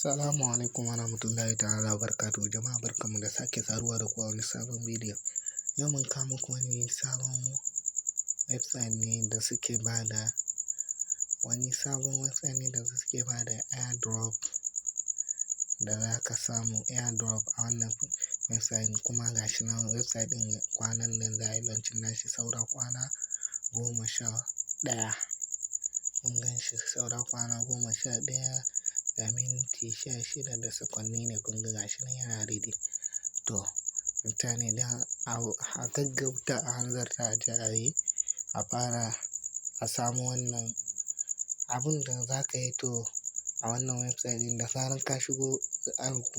Assalamu alaikum warahmatullahi ta'ala wabarakatuh. Jama'a barkanmu da sake saduwa da ku a wani sabon bidiyo. Yau mun kawo muku wani sabon website ne da suke bada airdrop da za ka samu airdrop a wannan website. Kuma gashi nan website din kwanan nan za a yi launching nashi saura kwana 11. Kun gan shi saura kwana 11 da minti 16 da sakwanni ne. Kun ga gashi nan yana ready. To mutane da a gaggauta a hanzarta a je a yi a fara a samu wannan abun da za ka yi. To a wannan website din da zaran ka shigo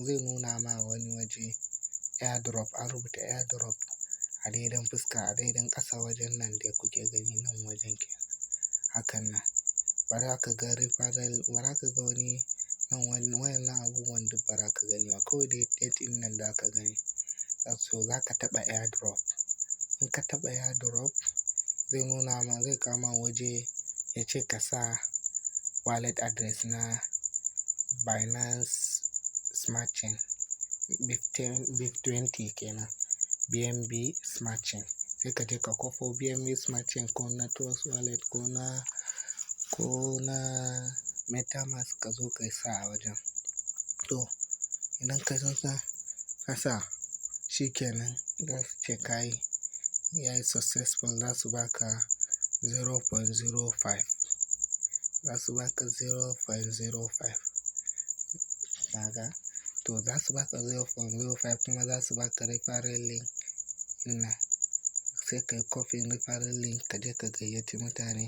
zai nuna ma wani waje airdrop, an rubuta airdrop a daidan fuska a daidan ƙasa wajen nan da kuke gani nan wajen ke hakan nan. Ba za ka ga referral, ba za ka ga wani nan wayannan abubuwan duk ba za ka gani ba, kawai dai date din nan da ka gani. So za ka taɓa airdrop. In ka taɓa airdrop zai nuna ma, zai kama waje ya ce ka sa wallet address na Binance Smart Chain BIP20 kenan, BNB Smart Chain. Sai ka je ka kwafo BNB Smart Chain ko na Trust Wallet ko na MetaMask ka zo ka sa a wajen. To idan ka sa shi kenan za su ce ya yi successful, za su baka 0.05. Za su baka 0.05 kaga. To za su baka 0.05 kuma za su baka referral link ina sai kai copy referral link ka je ka gayyaci mutane